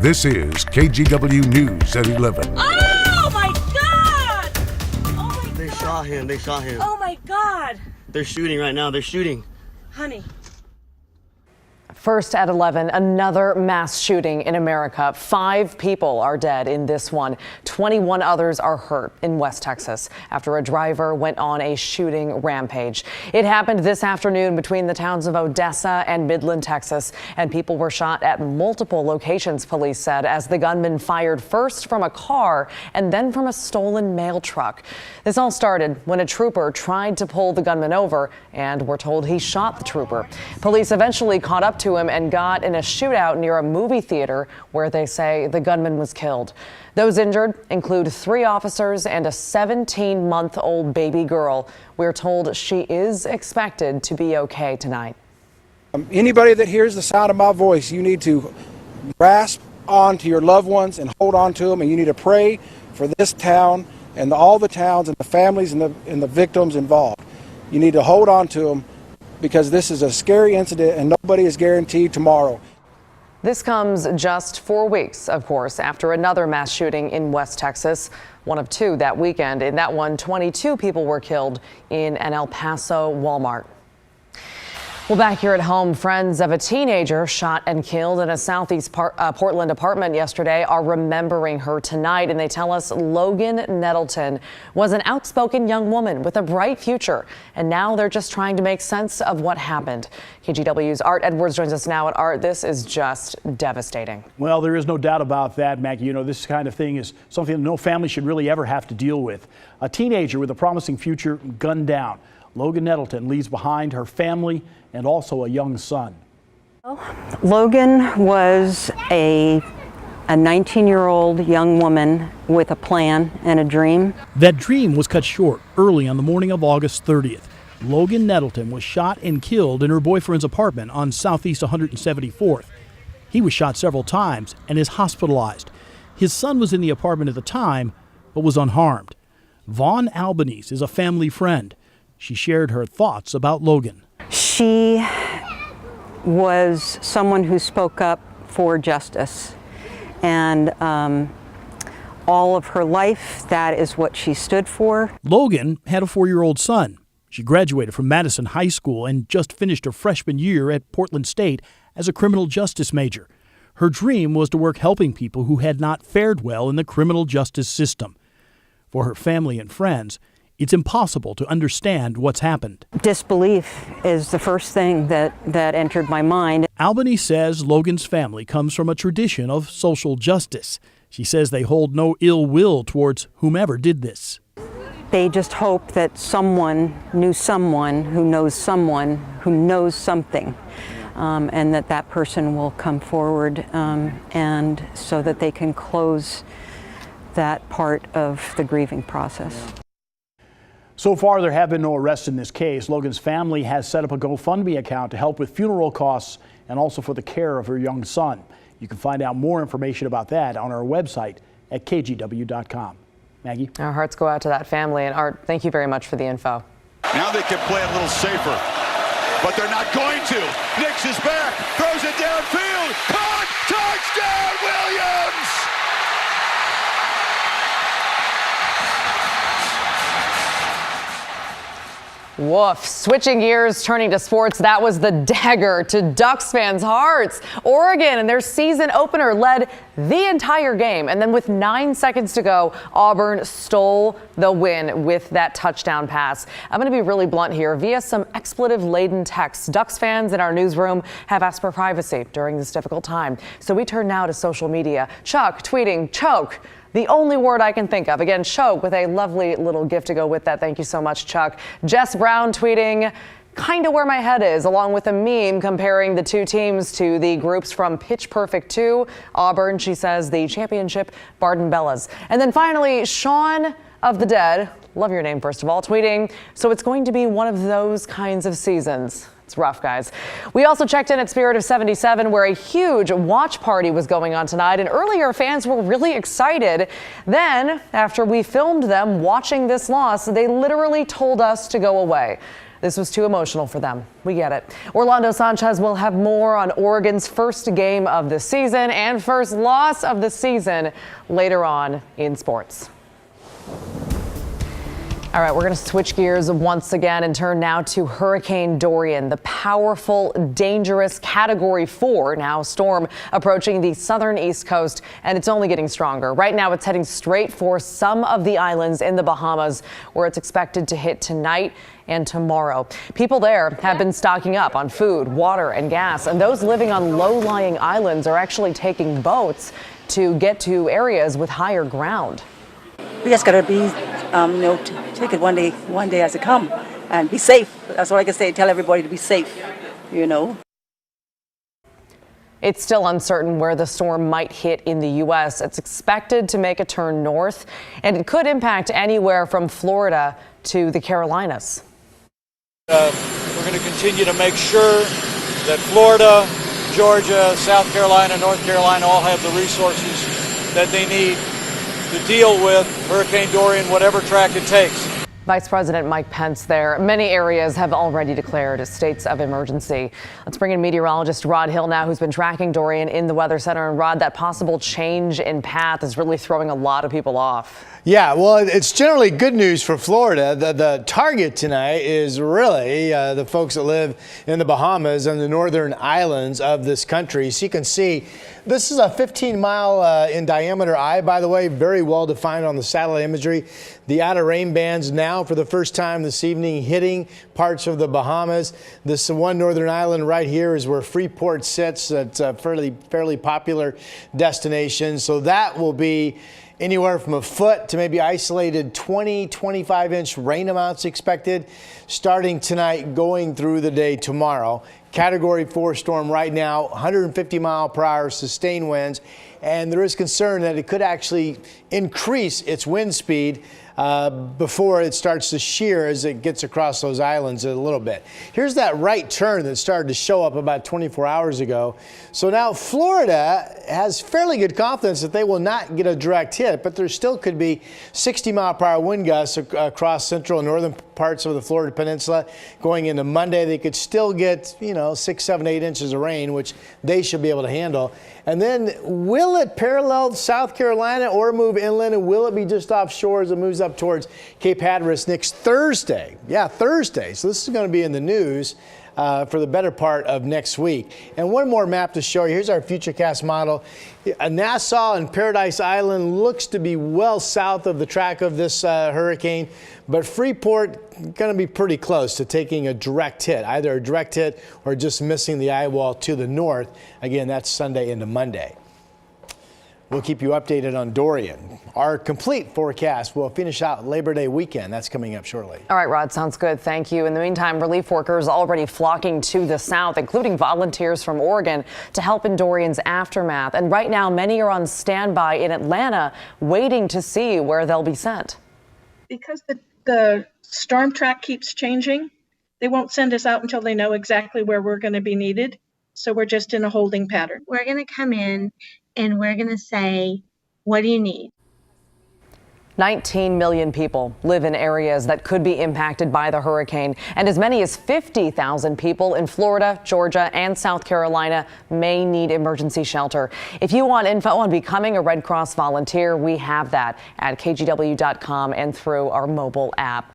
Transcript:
This is KGW News at 11. Oh my God! Oh my God! They shot him. They shot him. Oh my God! They're shooting right now. They're shooting. Honey. First at 11, another mass shooting in America. 5 people are dead in this one. 21 others are hurt in West Texas after a driver went on a shooting rampage. It happened this afternoon between the towns of Odessa and Midland, Texas, and people were shot at multiple locations, police said, as the gunman fired first from a car and then from a stolen mail truck. This all started when a trooper tried to pull the gunman over, and we're told he shot the trooper. Police eventually caught up to him and got in a shootout near a movie theater where they say the gunman was killed. Those injured include 3 officers and a 17-month-old baby girl. We're told she is expected to be okay tonight. Anybody that hears the sound of my voice, you need to grasp on to your loved ones and hold on to them, and you need to pray for this town and all the towns and the families and the victims involved. You need to hold on to them, because this is a scary incident and nobody is guaranteed tomorrow. This comes just 4 weeks, of course, after another mass shooting in West Texas, one of 2 that weekend. In that one, 22 people were killed in an El Paso Walmart. Well, back here at home, friends of a teenager shot and killed in a southeast Portland apartment yesterday are remembering her tonight, and they tell us Logan Nettleton was an outspoken young woman with a bright future, and now they're just trying to make sense of what happened. KGW's Art Edwards joins us now. At Art, this is just devastating. Well, there is no doubt about that, Maggie. You know, this kind of thing is something that no family should really ever have to deal with. A teenager with a promising future gunned down. Logan Nettleton leaves behind her family and also a young son. Logan was a 19-year-old young woman with a plan and a dream. That dream was cut short early on the morning of August 30th. Logan Nettleton was shot and killed in her boyfriend's apartment on Southeast 174th. He was shot several times and is hospitalized. His son was in the apartment at the time, but was unharmed. Vaughn Albanese is a family friend. She shared her thoughts about Logan. She was someone who spoke up for justice, and all of her life, that is what she stood for. Logan had a 4-year-old son. She graduated from Madison High School and just finished her freshman year at Portland State as a criminal justice major. Her dream was to work helping people who had not fared well in the criminal justice system. For her family and friends, it's impossible to understand what's happened. Disbelief is the first thing that entered my mind. Albany says Logan's family comes from a tradition of social justice. She says they hold no ill will towards whomever did this. They just hope that someone knew someone who knows something, and that person will come forward, and so that they can close that part of the grieving process. So far, there have been no arrests in this case. Logan's family has set up a GoFundMe account to help with funeral costs and also for the care of her young son. You can find out more information about that on our website at kgw.com. Maggie? Our hearts go out to that family. And Art, thank you very much for the info. Now they can play a little safer, but they're not going to. Nix is back, throws it downfield, caught, touchdown Williams! Woof. Switching gears, turning to sports, that was the dagger to Ducks fans' hearts. Oregon and their season opener led the entire game, and then with 9 seconds to go, Auburn stole the win with that touchdown pass. I'm going to be really blunt here. Via some expletive-laden texts, Ducks fans in our newsroom have asked for privacy during this difficult time. So we turn now to social media. Chuck tweeting, "Choke." The only word I can think of. Again, choke, with a lovely little gift to go with that. Thank you so much, Chuck. Jess Brown tweeting, "Kind of where my head is," along with a meme comparing the 2 teams to the groups from Pitch Perfect 2. Auburn, she says, the championship Barden Bellas. And then finally, Shaun of the Dead, love your name first of all, tweeting, "So it's going to be one of those kinds of seasons." It's rough, guys. We also checked in at Spirit of 77, where a huge watch party was going on tonight, and earlier fans were really excited. Then, after we filmed them watching this loss, they literally told us to go away. This was too emotional for them. We get it. Orlando Sanchez will have more on Oregon's first game of the season and first loss of the season later on in sports. All right, we're going to switch gears once again and turn now to Hurricane Dorian, the powerful, dangerous Category 4 now storm approaching the southern East Coast, and it's only getting stronger. Right now, it's heading straight for some of the islands in the Bahamas, where it's expected to hit tonight and tomorrow. People there have been stocking up on food, water, and gas, and those living on low-lying islands are actually taking boats to get to areas with higher ground. We just gotta be, take it one day as it come, and be safe. That's all I can say. Tell everybody to be safe. It's still uncertain where the storm might hit in the U.S. It's expected to make a turn north, and it could impact anywhere from Florida to the Carolinas. We're going to continue to make sure that Florida, Georgia, South Carolina, North Carolina all have the resources that they need to deal with Hurricane Dorian, whatever track it takes. Vice President Mike Pence there. Many areas have already declared states of emergency. Let's bring in meteorologist Rod Hill now, who's been tracking Dorian in the Weather Center. And Rod, that possible change in path is really throwing a lot of people off. Yeah, well, it's generally good news for Florida. The target tonight is really the folks that live in the Bahamas and the northern islands of this country. So you can see this is a 15-mile in diameter eye, by the way, very well defined on the satellite imagery. The outer rain bands now for the first time this evening hitting parts of the Bahamas. This one northern island right here is where Freeport sits. It's a fairly popular destination. So that will be anywhere from a foot to maybe isolated 25-inch rain amounts expected starting tonight, going through the day tomorrow. Category 4 storm right now, 150-mile-per-hour sustained winds, and there is concern that it could actually increase its wind speed before it starts to shear as it gets across those islands a little bit. Here's that right turn that started to show up about 24 hours ago. So now Florida has fairly good confidence that they will not get a direct hit, but there still could be 60-mile-per-hour wind gusts across central and northern parts of the Florida Peninsula. Going into Monday, they could still get, 6, 7, 8 inches of rain, which they should be able to handle. And then will it parallel South Carolina or move inland, and will it be just offshore as it moves up towards Cape Hatteras next Thursday? Yeah, Thursday. So this is going to be in the news for the better part of next week. And one more map to show you. Here's our Futurecast model. Nassau and Paradise Island looks to be well south of the track of this hurricane, but Freeport going to be pretty close to taking a direct hit, either a direct hit or just missing the eye wall to the north. Again, that's Sunday into Monday. We'll keep you updated on Dorian. Our complete forecast will finish out Labor Day weekend. That's coming up shortly. All right, Rod, sounds good. Thank you. In the meantime, relief workers already flocking to the south, including volunteers from Oregon, to help in Dorian's aftermath. And right now, many are on standby in Atlanta, waiting to see where they'll be sent. Because the storm track keeps changing, they won't send us out until they know exactly where we're going to be needed. So we're just in a holding pattern. We're going to come in and we're going to say, what do you need? 19 million people live in areas that could be impacted by the hurricane, and as many as 50,000 people in Florida, Georgia, and South Carolina may need emergency shelter. If you want info on becoming a Red Cross volunteer, we have that at kgw.com and through our mobile app.